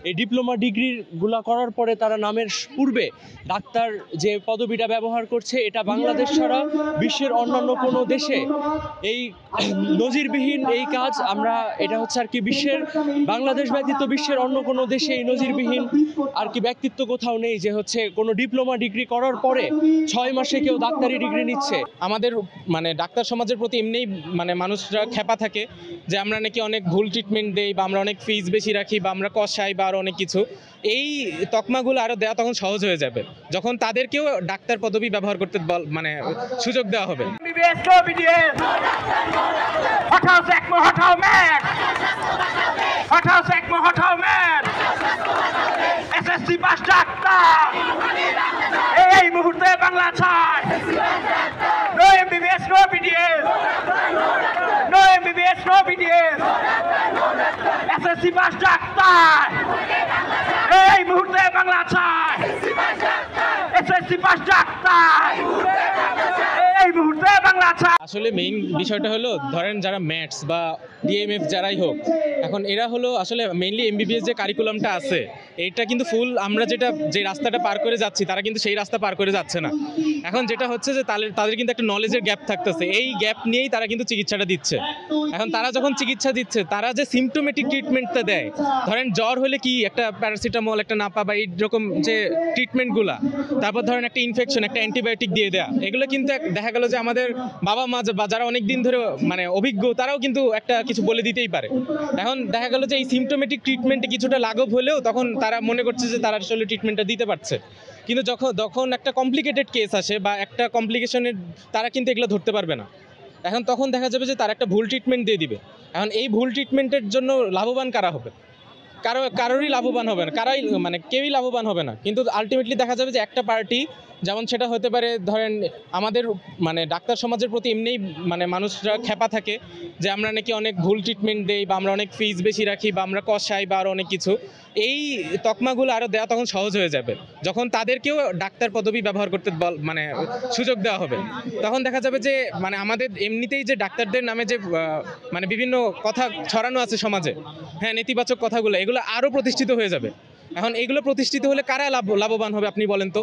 এই ডিপ্লোমা ডিগ্রিগুলা করার পরে তারা নামের পূর্বে ডাক্তার যে পদবিটা ব্যবহার করছে, এটা বাংলাদেশ ছাড়া বিশ্বের অন্যান্য কোনো দেশে এই নজিরবিহীন এই কাজ আমরা এটা হচ্ছে আর কি বিশ্বের বাংলাদেশ ব্যতীত বিশ্বের অন্য কোনো দেশে এই নজিরবিহীন আর কি ব্যক্তিত্ব কোথাও নেই যে হচ্ছে কোনো ডিপ্লোমা ডিগ্রি করার পরে 6 মাসে কেউ ডাক্তারি ডিগ্রি নিচ্ছে। আমাদের মানে ডাক্তার সমাজের প্রতি এমনিই মানে মানুষরা খেপা থাকে যে আমরা নাকি অনেক ভুল ট্রিটমেন্ট দেই বা আমরা অনেক ফিজ বেশি রাখি বা আমরা কষাই বা আরও অনেক কিছু। এই তকমাগুলো আরও দেওয়া তখন সহজ হয়ে যাবে যখন তাদেরকেও ডাক্তার পদবি ব্যবহার করতে মানে সুযোগ দেওয়া হবে। এসএসসি পাস ডাক্তার এই মুহূর্তে বাংলা ছাড়। No MBBS no BDS, no MBBS no BDS, SSC pass ডাক্তার এই মুহূর্তে বাংলা ছাড়। এসএসসি পাস ডাক্তার এই মুহূর্তে বাংলা ছাড়। আসলে মেইন বিষয়টা হলো ধরেন যারা ম্যাথস বা ডিএমএফ যারাই হোক, এখন এরা হলো আসলে মেইনলি এমবিবিএস যে কারিকুলামটা আছে এইটা কিন্তু ফুল আমরা যে রাস্তাটা পার করে যাচ্ছি তারা কিন্তু সেই রাস্তা পার করে যাচ্ছে না। এখন যেটা হচ্ছে যে তাদের কিন্তু একটা নলেজের গ্যাপ থাকতেছে, এই গ্যাপ নিয়েই তারা কিন্তু চিকিৎসাটা দিচ্ছে। এখন তারা যখন চিকিৎসা দিচ্ছে তারা যে সিমটোমেটিক ট্রিটমেন্টটা দেয়, ধরেন জ্বর হলে কি একটা প্যারাসিটামল একটা নাপা বা এইরকম যে ট্রিটমেন্টগুলা, তারপর ধরেন একটা ইনফেকশন একটা অ্যান্টিবায়োটিক দিয়ে দেয়া, এগুলো কিন্তু দেখা গেল যে আমাদের বাবা মা বা যারা অনেক দিন ধরে মানে অভিজ্ঞ তারাও কিন্তু একটা কিছু বলে দিতেই পারে। এখন দেখা গেল যে এই সিমটোমেটিক ট্রিটমেন্টে কিছুটা লাঘব হলেও তখন তারা মনে করছে যে তারা আসলে ট্রিটমেন্টটা দিতে পারছে, কিন্তু যখন একটা কমপ্লিকেটেড কেস আসে বা একটা কমপ্লিকেশনের তারা কিন্তু এগুলো ধরতে পারবে না। এখন তখন দেখা যাবে যে তারা একটা ভুল ট্রিটমেন্ট দিয়ে দিবে। এখন এই ভুল ট্রিটমেন্টের জন্য লাভবান কারা হবে? কারোরই লাভবান হবে না, মানে কেউই লাভবান হবে না। কিন্তু আলটিমেটলি দেখা যাবে যে একটা পার্টি, যেমন সেটা হতে পারে ধরেন আমাদের মানে ডাক্তার সমাজের প্রতি এমনিই মানে মানুষরা খেপা থাকে যে আমরা নাকি অনেক ভুল ট্রিটমেন্ট দেই বা আমরা অনেক ফিজ বেশি রাখি বা আমরা কষাই বা আরও অনেক কিছু। এই তকমাগুলো আরও দেওয়া তখন সহজ হয়ে যাবে যখন তাদেরকেও ডাক্তার পদবি ব্যবহার করতে মানে সুযোগ দেওয়া হবে। তখন দেখা যাবে যে মানে আমাদের এমনিতেই যে ডাক্তারদের নামে যে মানে বিভিন্ন কথা ছড়ানো আছে সমাজে, হ্যাঁ নেতিবাচক কথাগুলো, এগুলো আরও প্রতিষ্ঠিত হয়ে যাবে। এখন এগুলো প্রতিষ্ঠিত হলে কারা লাভবান হবে আপনি বলেন তো?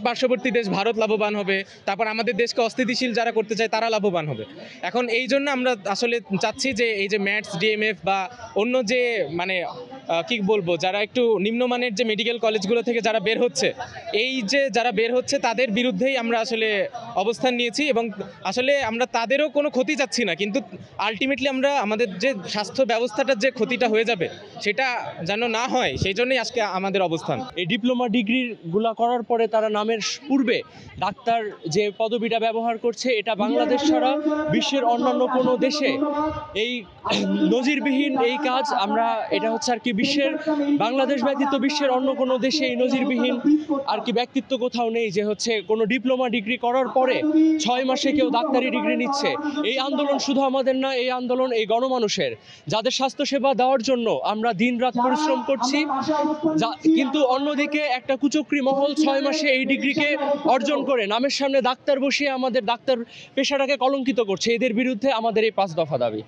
পার্শ্ববর্তী দেশ ভারত লাভবান হবে, তারপর আমাদের দেশকে অস্থিতিশীল যারা করতে চায় তারা লাভবান হবে। এখন এই জন্য আমরা আসলে চাচ্ছি যে এই যে ম্যাথস ডিএমএফ বা অন্য যে মানে কি বলবো যারা একটু নিম্নমানের যে মেডিকেল কলেজগুলো থেকে যারা বের হচ্ছে, এই যে যারা বের হচ্ছে তাদের বিরুদ্ধেই আমরা আসলে অবস্থান নিয়েছি এবং আসলে আমরা তাদেরও কোনো ক্ষতি চাচ্ছি না, কিন্তু আলটিমেটলি আমরা আমাদের যে স্বাস্থ্য ব্যবস্থাটার যে ক্ষতিটা হয়ে যাবে সেটা যেন না হয় সেই জন্যই আজকে আমাদের অবস্থান। এই ডিপ্লোমা ডিগ্রিগুলা করার পরে তারা নামের পূর্বে ডাক্তার যে পদবিটা ব্যবহার করছে, এটা বাংলাদেশ ছাড়া বিশ্বের অন্যান্য কোনো দেশে এই নজিরবিহীন এই কাজ আমরা এটা হচ্ছে আর কি বিশ্বের বাংলাদেশ ব্যতীত বিশ্বের অন্য কোনো দেশে এই নজিরবিহীন আর কি ব্যক্তিত্ব কোথাও নেই যে হচ্ছে কোনো ডিপ্লোমা ডিগ্রি করার পরে 6 মাসে কেউ ডাক্তারি ডিগ্রি নিচ্ছে। এই আন্দোলন শুধু আমাদের না, এই আন্দোলন এই গণমানুষের, যাদের স্বাস্থ্যসেবা দেওয়ার জন্য আমরা দিনরাত পরিশ্রম করছি। কিন্তু অন্যদিকে একটা কুচক্রী মহল 6 মাসে এই ডিগ্রিকে অর্জন করে নামের সামনে ডাক্তার বসিয়ে আমাদের ডাক্তার পেশাটাকে কলঙ্কিত করছে। এদের বিরুদ্ধে আমাদের এই 5 দফা দাবি।